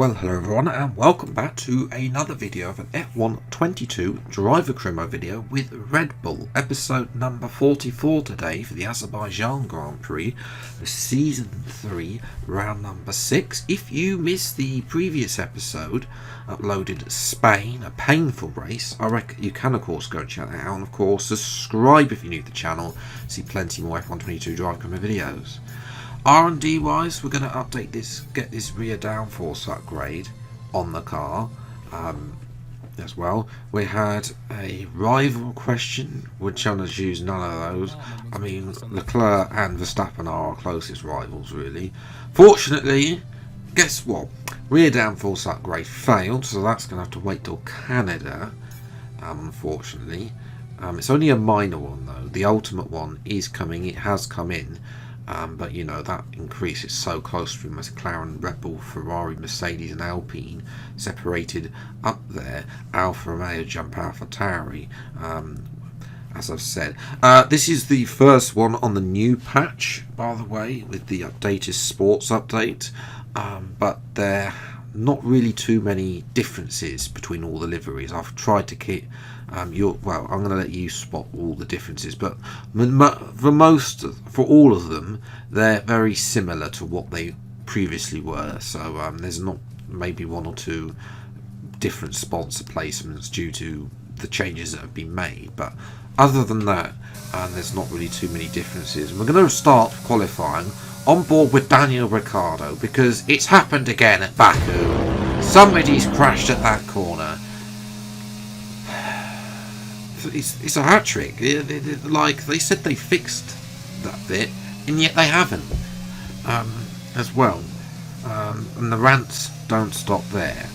Well, hello everyone and welcome back to another video of an F1 22 driver crimo video with Red Bull, episode number 44 today for the Azerbaijan Grand Prix, season 3, round number 6. If you missed the previous episode, uploaded Spain, a painful race, I reckon you can of course go and check that out, and of course subscribe if you're new to the channel, see plenty more F1 22 drive crimo videos. R&D wise, we're going to update this, get this rear downforce upgrade on the car as well. We had a rival question, which I'm going to use none of those. I mean, Leclerc and Verstappen are our closest rivals really. Fortunately, guess what? Rear downforce upgrade failed, so that's going to have to wait till Canada, unfortunately. It's only a minor one though. The ultimate one is coming, it has come in. But you know, that increase is so close to McLaren, Red Bull, Ferrari, Mercedes and Alpine separated up there. Alfa Romeo jump Alpha Tauri, as I've said. This is the first one on the new patch, by the way, with the updated sports update, but there are not really too many differences between all the liveries. I've tried to keep well, I'm going to let you spot all the differences, but for all of them, they're very similar to what they previously were. So there's not maybe one or two different sponsor placements due to the changes that have been made, but other than that, there's not really too many differences. And we're going to start qualifying on board with Daniel Ricciardo because it's happened again at Baku. Somebody's crashed at that corner. It's a hat trick. Like they said they fixed that bit, and yet they haven't as well. And the rants don't stop there.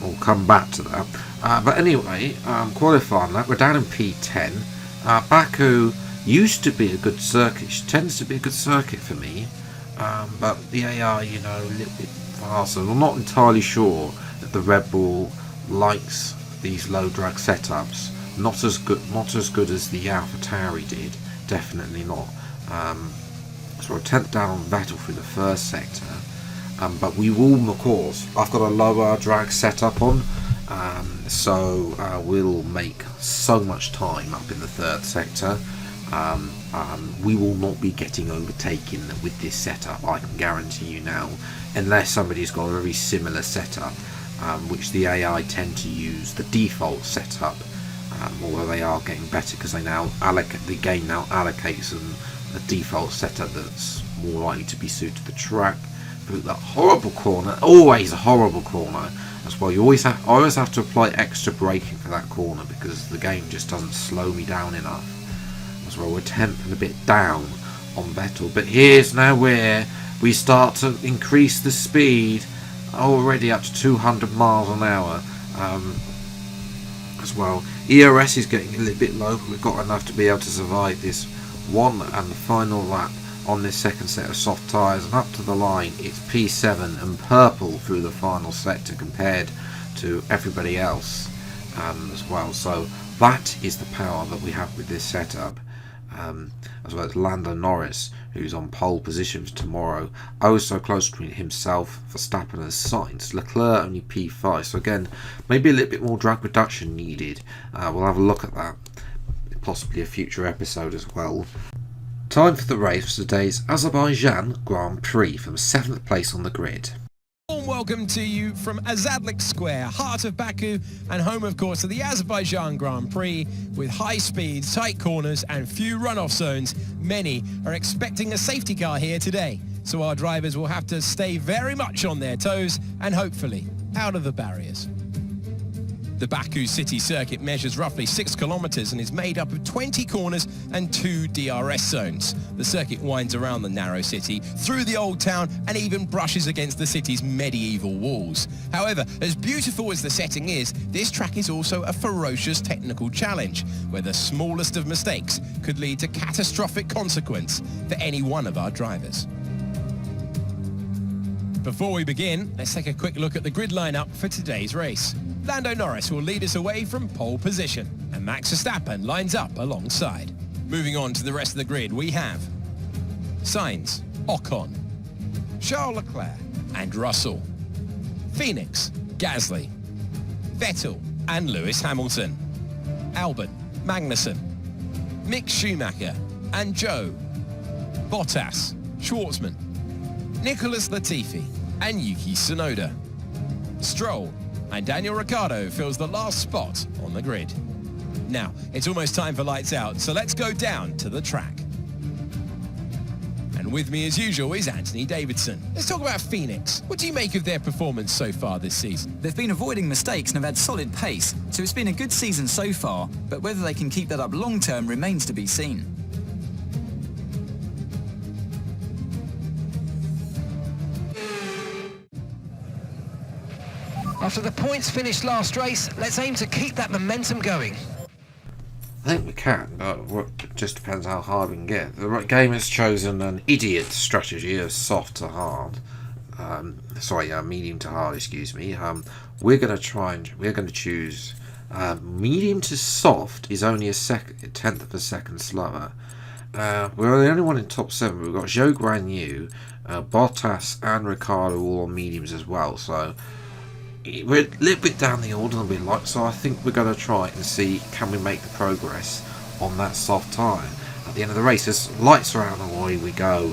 We'll come back to that. But anyway, qualifying that, we're down in P10. Baku used to be a good circuit. It tends to be a good circuit for me. But the AI, you know, a little bit faster. I'm not entirely sure that the Red Bull likes these low drag setups. Not as good as the Alpha Tauri did. Definitely not. So we're 10th down on Vettel through the first sector. But we will, of course, I've got a lower drag setup on, so we'll make so much time up in the third sector. We will not be getting overtaken with this setup, I can guarantee you now, unless somebody's got a very similar setup, which the AI tend to use the default setup. Although they are getting better because they now the game now allocates them a default setup that's more likely to be suited to the track. Through that horrible corner, always a horrible corner as well. I always have to apply extra braking for that corner because the game just doesn't slow me down enough. As well, we're 10th and a bit down on Vettel, but here's now where we start to increase the speed, already up to 200 miles an hour. As well, ERS is getting a little bit low, but we've got enough to be able to survive this one and the final lap on this second set of soft tyres, and up to the line it's P7 and purple through the final sector compared to everybody else as well. So that is the power that we have with this setup, as well as Lando Norris, who's on pole position for tomorrow. Oh, so close between himself, Verstappen and Sainz. Leclerc only P5, so again, maybe a little bit more drag reduction needed. We'll have a look at that, possibly a future episode as well. Time for the race for today's Azerbaijan Grand Prix from 7th place on the grid. Warm welcome to you from Azadlik Square, heart of Baku, and home of course of the Azerbaijan Grand Prix. With high speeds, tight corners and few runoff zones, many are expecting a safety car here today. So our drivers will have to stay very much on their toes and hopefully out of the barriers. The Baku city circuit measures roughly 6 kilometers and is made up of 20 corners and 2 DRS zones. The circuit winds around the narrow city, through the old town, and even brushes against the city's medieval walls. However, as beautiful as the setting is, this track is also a ferocious technical challenge, where the smallest of mistakes could lead to catastrophic consequence for any one of our drivers. Before we begin, let's take a quick look at the grid lineup for today's race. Lando Norris will lead us away from pole position, and Max Verstappen lines up alongside. Moving on to the rest of the grid, we have Sainz, Ocon, Charles Leclerc and Russell. Phoenix, Gasly, Vettel and Lewis Hamilton, Albon, Magnussen, Mick Schumacher and Joe, Bottas, Schwartzman, Nicholas Latifi and Yuki Tsunoda. Stroll and Daniel Ricciardo fills the last spot on the grid. Now, it's almost time for lights out, so let's go down to the track. And with me as usual is Anthony Davidson. Let's talk about Phoenix. What do you make of their performance so far this season? They've been avoiding mistakes and have had solid pace, so it's been a good season so far, but whether they can keep that up long term remains to be seen. After the points finished last race, let's aim to keep that momentum going. I think we can, but it just depends how hard we can get. The game has chosen an idiot strategy of soft to hard. Medium to hard, excuse me. We're going to choose medium to soft is only a tenth of a second slower. We're the only one in top 7. We've got Zhou Guanyu, Bottas and Ricciardo all on mediums as well, so we're a little bit down the order than we like, so I think we're going to try and see can we make the progress on that soft tyre at the end of the race. As lights are out and away we go.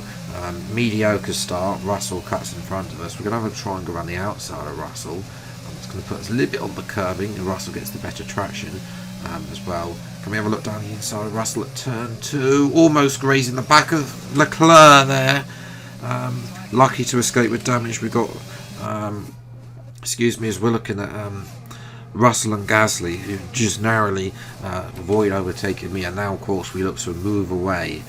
Mediocre start, Russell cuts in front of us. We're going to have a try and go around the outside of Russell. It's going to put us a little bit on the curbing and Russell gets the better traction as well. Can we have a look down the inside of Russell at turn 2, almost grazing the back of Leclerc there. Lucky to escape with damage. We've got as we're looking at Russell and Gasly, who just narrowly avoid overtaking me, and now of course we look to move away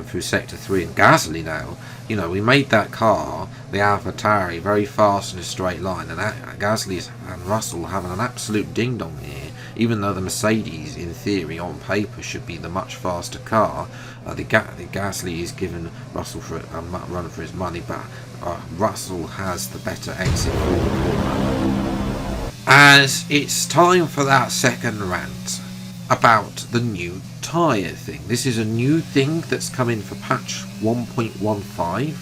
through sector 3. And Gasly now, we made that car, the AlphaTauri, very fast in a straight line, and Gasly and Russell having an absolute ding dong here, even though the Mercedes in theory on paper should be the much faster car. The Gasly is giving Russell for a run for his money, but Russell has the better exit as it's time for that second rant about the new tyre thing. This is a new thing that's come in for patch 1.15,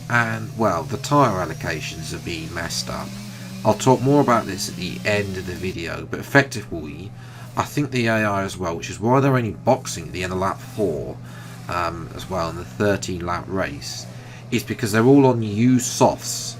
and well, the tyre allocations have been messed up. I'll talk more about this at the end of the video, but effectively I think the AI as well, which is why they're only boxing at the end of lap 4 as well in the 13 lap race, is because they're all on U softs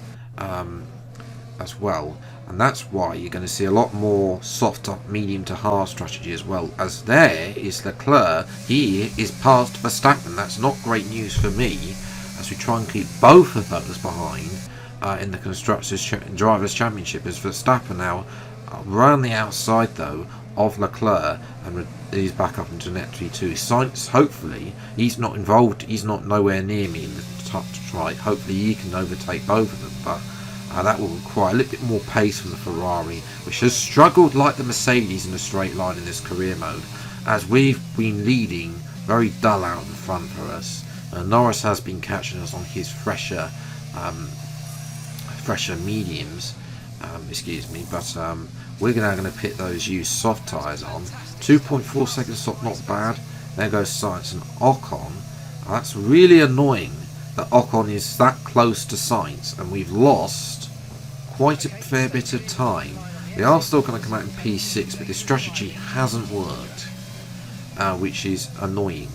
as well, and that's why you're going to see a lot more soft up medium to hard strategy as well. As there is Leclerc, he is past Verstappen. That's not great news for me as we try and keep both of those behind in the Constructors Drivers Championship, as Verstappen now around the outside though of Leclerc, and he's back up into net 2. Sainz, hopefully he's not involved, he's not nowhere near me in the top right. Hopefully he can overtake both of them, but that will require a little bit more pace from the Ferrari, which has struggled like the Mercedes in a straight line in this career mode, as we've been leading very dull out in front for us. Norris has been catching us on his fresher mediums, but we're now going to pit those used soft tyres on. 2.4 seconds stop, not bad. There goes Sainz and Ocon. That's really annoying that Ocon is that close to Sainz, and we've lost quite a fair bit of time. We are still going to come out in P6, but this strategy hasn't worked, which is annoying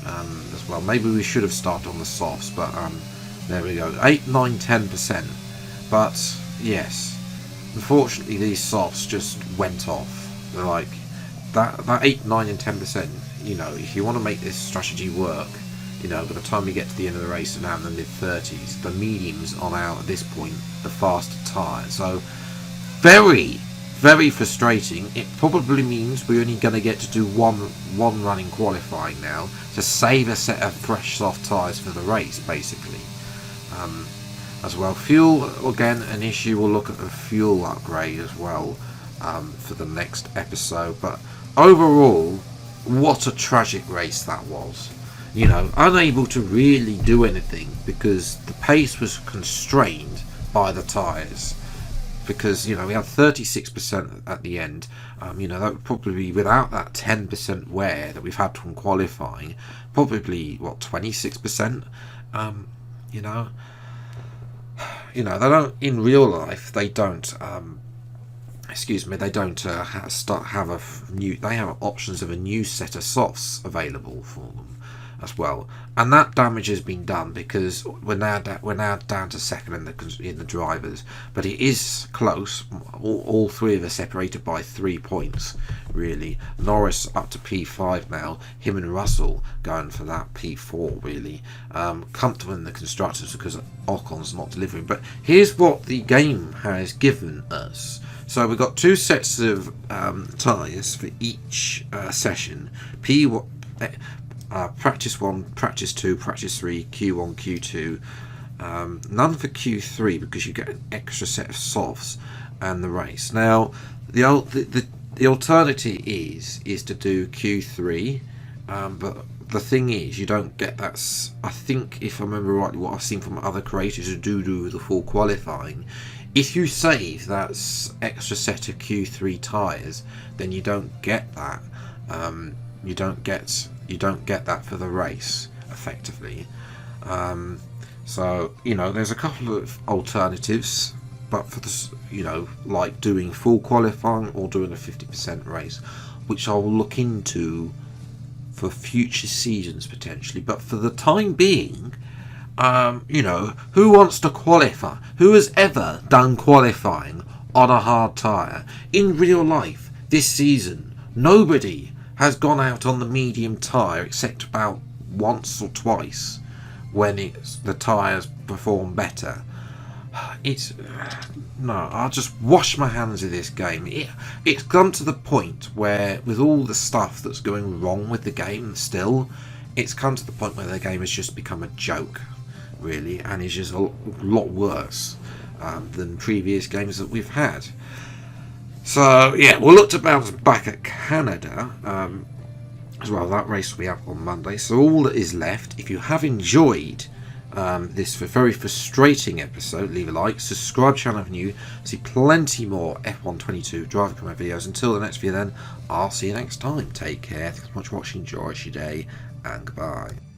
as well. Maybe we should have started on the softs, but there we go, 8, 9, 10%. But yes, unfortunately these softs just went off. They're like that 8, 9 and 10%, if you want to make this strategy work, by the time we get to the end of the race and now in the mid-30s, the mediums are now at this point the faster tyre. So very, very frustrating. It probably means we're only going to get to do one run in qualifying now to save a set of fresh soft tyres for the race, basically. As well, fuel, again, an issue. We'll look at the fuel upgrade as well for the next episode. But overall, what a tragic race that was. Unable to really do anything because the pace was constrained by the tyres. Because, we had 36% at the end. That would probably be, without that 10% wear that we've had from qualifying, probably, 26%? you know, they don't, in real life, they don't, excuse me, they don't they have options of a new set of softs available for them as well, and that damage has been done because we're now down to second in the drivers, but it is close. All three of us separated by 3 points, really. Norris up to P5 now, him and Russell going for that P4, really. Comfortable in the constructors because Ocon's not delivering. But here's what the game has given us. So we've got 2 sets of tyres for each session. Practice 1, practice 2, practice 3, Q1, Q2. None for Q3 because you get an extra set of softs and the race. Now, the alternative is to do Q3, but the thing is, you don't get that. I think, if I remember rightly, what I've seen from other creators who do the full qualifying, if you save that extra set of Q3 tyres, then you don't get that. You don't get that for the race effectively. So, you know, there's a couple of alternatives, but for this, you know, like doing full qualifying or doing a 50% race, which I'll look into for future seasons potentially. But for the time being, you know, who wants to qualify? Who has ever done qualifying on a hard tyre in real life this season? Nobody has gone out on the medium tyre except about once or twice when the tyres perform better. No, I'll just wash my hands of this game. It's come to the point where, with all the stuff that's going wrong with the game still, it's come to the point where the game has just become a joke, really, and is just a lot worse than previous games that we've had. So yeah, we'll look to bounce back at Canada as well. That race will be up on Monday. So all that is left, if you have enjoyed this very frustrating episode, leave a like, subscribe channel if new, see plenty more F122 driver comment videos. Until the next video then, I'll see you next time. Take care, thanks so much for watching, enjoy your day, and goodbye.